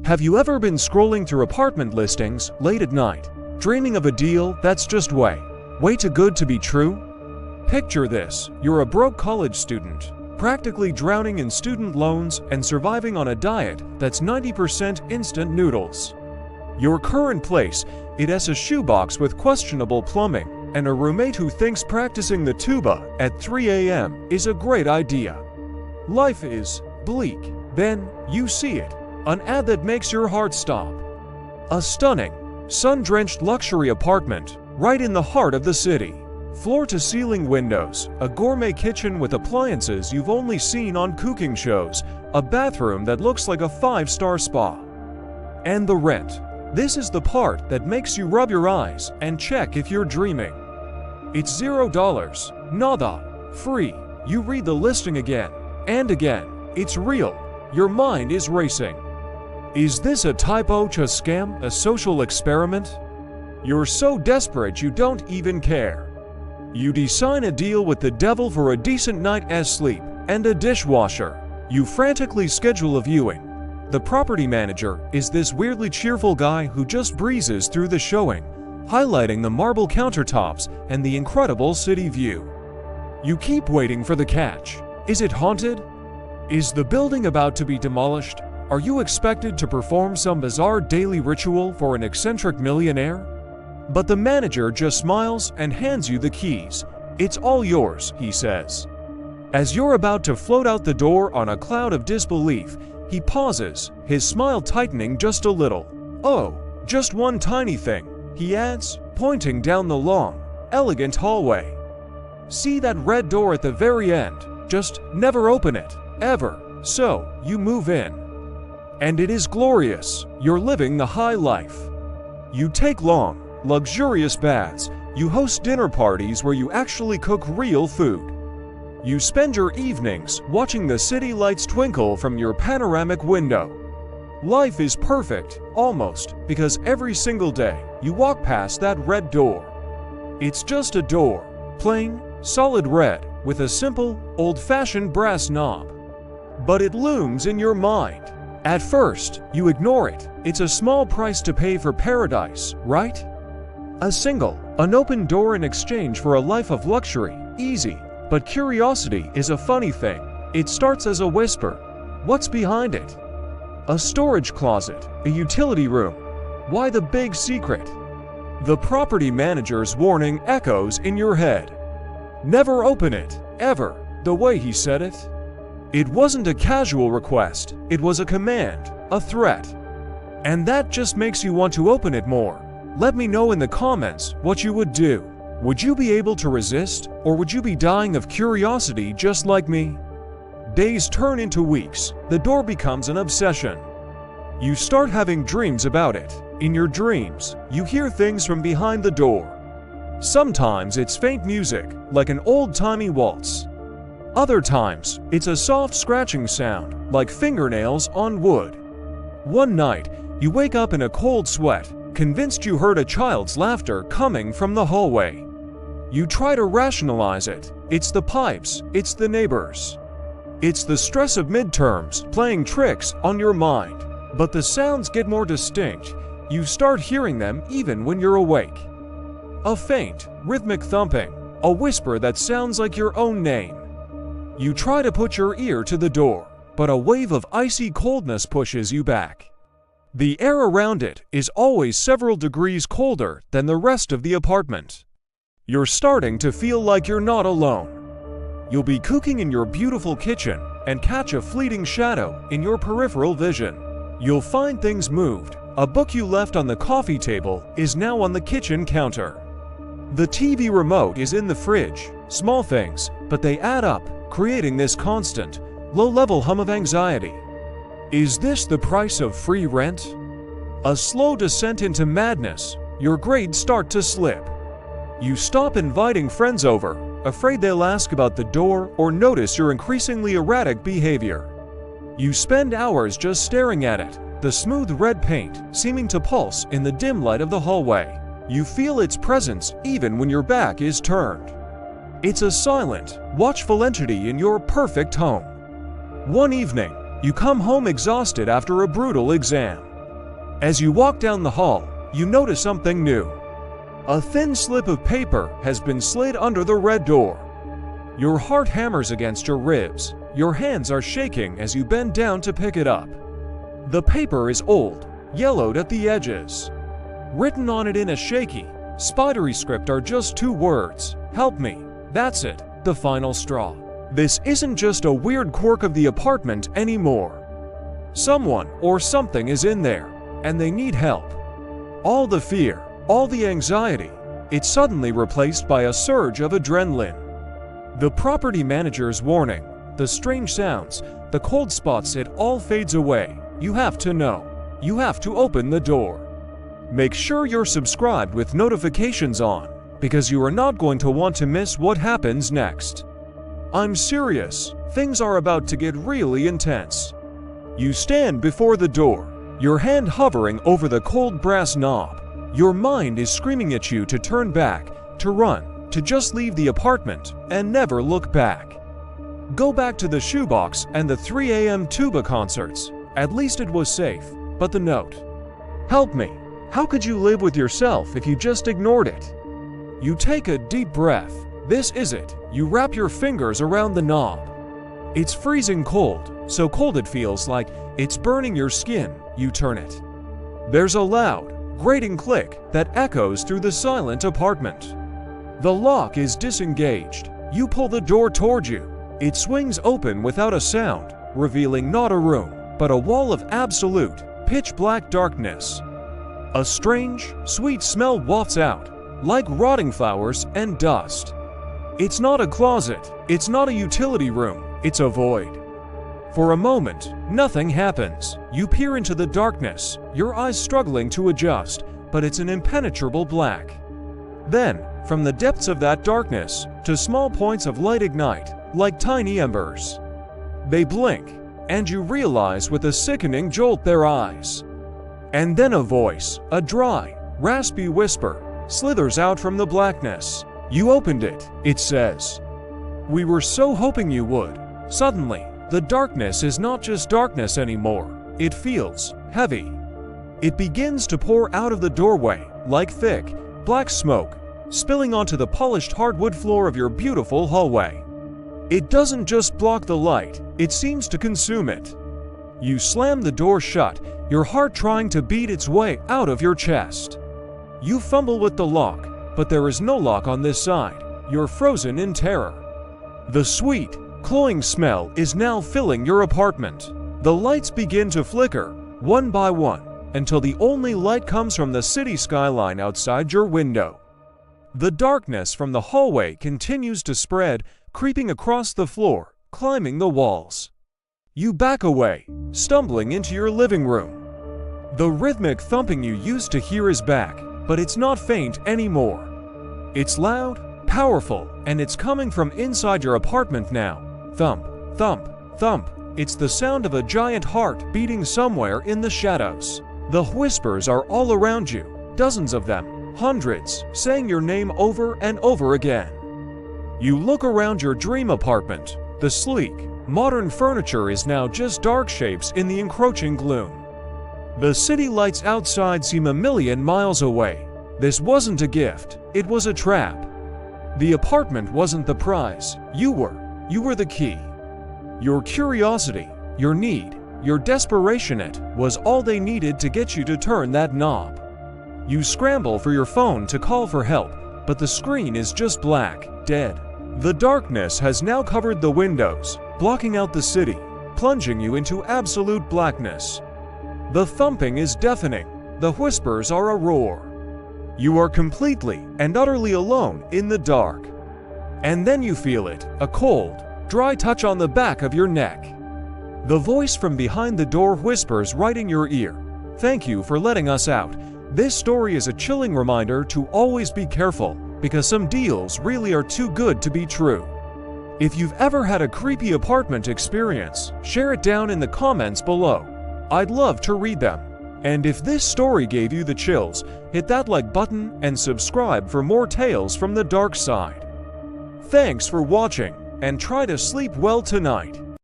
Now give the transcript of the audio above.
Have you ever been scrolling through apartment listings late at night, dreaming of a deal that's just way too good to be true? Picture this: you're a broke college student, practically drowning in student loans and surviving on a diet that's 90% instant noodles. Your current place, it has a shoebox with questionable plumbing and a roommate who thinks practicing the tuba at 3 a.m. is a great idea. Life is bleak. Then you see it. An ad that makes your heart stop. A stunning, sun-drenched luxury apartment right in the heart of the city. Floor-to-ceiling windows, a gourmet kitchen with appliances you've only seen on cooking shows, a bathroom that looks like a 5-star spa. And the rent. This is the part that makes you rub your eyes and check if you're dreaming. It's $0, nada, free. You read the listing again and again. It's real. Your mind is racing. Is this a typo, a scam, a social experiment? You're so desperate you don't even care. You design a deal with the devil for a decent night's sleep and a dishwasher. You frantically schedule a viewing. The property manager is this weirdly cheerful guy who just breezes through the showing, highlighting the marble countertops and the incredible city view. You keep waiting for the catch. Is it haunted? Is the building about to be demolished? Are you expected to perform some bizarre daily ritual for an eccentric millionaire? But the manager just smiles and hands you the keys. It's all yours, he says. As you're about to float out the door on a cloud of disbelief, he pauses, his smile tightening just a little. Oh, just one tiny thing, he adds, pointing down the long, elegant hallway. See that red door at the very end? Just never open it, ever. So, you move in. And it is glorious. You're living the high life. You take long, luxurious baths. You host dinner parties where you actually cook real food. You spend your evenings watching the city lights twinkle from your panoramic window. Life is perfect, almost, because every single day you walk past that red door. It's just a door, plain, solid red, with a simple, old-fashioned brass knob. But it looms in your mind. At first, you ignore it. It's a small price to pay for paradise, right? An open door in exchange for a life of luxury, easy. But curiosity is a funny thing. It starts as a whisper. What's behind it? A storage closet, a utility room. Why the big secret? The property manager's warning echoes in your head. Never open it, ever, the way he said it. It wasn't a casual request, it was a command, a threat. And that just makes you want to open it more. Let me know in the comments what you would do. Would you be able to resist, or would you be dying of curiosity just like me? Days turn into weeks, the door becomes an obsession. You start having dreams about it. In your dreams, you hear things from behind the door. Sometimes it's faint music, like an old-timey waltz. Other times, it's a soft scratching sound, like fingernails on wood. One night, you wake up in a cold sweat, convinced you heard a child's laughter coming from the hallway. You try to rationalize it. It's the pipes, it's the neighbors. It's the stress of midterms playing tricks on your mind. But the sounds get more distinct. You start hearing them even when you're awake. A faint, rhythmic thumping, a whisper that sounds like your own name. You try to put your ear to the door, but a wave of icy coldness pushes you back. The air around it is always several degrees colder than the rest of the apartment. You're starting to feel like you're not alone. You'll be cooking in your beautiful kitchen and catch a fleeting shadow in your peripheral vision. You'll find things moved. A book you left on the coffee table is now on the kitchen counter. The TV remote is in the fridge. Small things, but they add up, creating this constant, low-level hum of anxiety. Is this the price of free rent? A slow descent into madness. Your grades start to slip. You stop inviting friends over, afraid they'll ask about the door or notice your increasingly erratic behavior. You spend hours just staring at it, the smooth red paint seeming to pulse in the dim light of the hallway. You feel its presence even when your back is turned. It's a silent, watchful entity in your perfect home. One evening, you come home exhausted after a brutal exam. As you walk down the hall, you notice something new. A thin slip of paper has been slid under the red door. Your heart hammers against your ribs. Your hands are shaking as you bend down to pick it up. The paper is old, yellowed at the edges. Written on it in a shaky, spidery script are just 2 words: "Help me." That's it, the final straw. This isn't just a weird quirk of the apartment anymore. Someone or something is in there, and they need help. All the fear, all the anxiety, it's suddenly replaced by a surge of adrenaline. The property manager's warning, the strange sounds, the cold spots, it all fades away. You have to know. You have to open the door. Make sure you're subscribed with notifications on, because you are not going to want to miss what happens next. I'm serious, things are about to get really intense. You stand before the door, your hand hovering over the cold brass knob. Your mind is screaming at you to turn back, to run, to just leave the apartment and never look back. Go back to the shoebox and the 3 a.m. tuba concerts. At least it was safe. But the note. Help me. How could you live with yourself if you just ignored it? You take a deep breath. This is it. You wrap your fingers around the knob. It's freezing cold, so cold it feels like it's burning your skin. You turn it. There's a loud, grating click that echoes through the silent apartment. The lock is disengaged. You pull the door toward you. It swings open without a sound, revealing not a room, but a wall of absolute, pitch-black darkness. A strange, sweet smell wafts out, like rotting flowers and dust. It's not a closet, it's not a utility room, it's a void. For a moment, nothing happens. You peer into the darkness, your eyes struggling to adjust, but it's an impenetrable black. Then, from the depths of that darkness, two small points of light ignite, like tiny embers. They blink, and you realize with a sickening jolt their eyes. And then a voice, a dry, raspy whisper, slithers out from the blackness. You opened it, it says. We were so hoping you would. Suddenly, the darkness is not just darkness anymore. It feels heavy. It begins to pour out of the doorway, like thick, black smoke, spilling onto the polished hardwood floor of your beautiful hallway. It doesn't just block the light, it seems to consume it. You slam the door shut, your heart trying to beat its way out of your chest. You fumble with the lock, but there is no lock on this side. You're frozen in terror. The sweet, cloying smell is now filling your apartment. The lights begin to flicker, one by one, until the only light comes from the city skyline outside your window. The darkness from the hallway continues to spread, creeping across the floor, climbing the walls. You back away, stumbling into your living room. The rhythmic thumping you used to hear is back, but it's not faint anymore. It's loud, powerful, and it's coming from inside your apartment now. Thump, thump, thump. It's the sound of a giant heart beating somewhere in the shadows. The whispers are all around you, dozens of them, hundreds, saying your name over and over again. You look around your dream apartment. The sleek, modern furniture is now just dark shapes in the encroaching gloom. The city lights outside seem a million miles away. This wasn't a gift, it was a trap. The apartment wasn't the prize, you were the key. Your curiosity, your need, your desperation, it was all they needed to get you to turn that knob. You scramble for your phone to call for help, but the screen is just black, dead. The darkness has now covered the windows, blocking out the city, plunging you into absolute blackness. The thumping is deafening, the whispers are a roar. You are completely and utterly alone in the dark. And then you feel it, a cold, dry touch on the back of your neck. The voice from behind the door whispers right in your ear, "Thank you for letting us out. This story is a chilling reminder to always be careful, because some deals really are too good to be true." If you've ever had a creepy apartment experience, share it down in the comments below. I'd love to read them. And if this story gave you the chills, hit that like button and subscribe for more tales from the dark side. Thanks for watching, and try to sleep well tonight.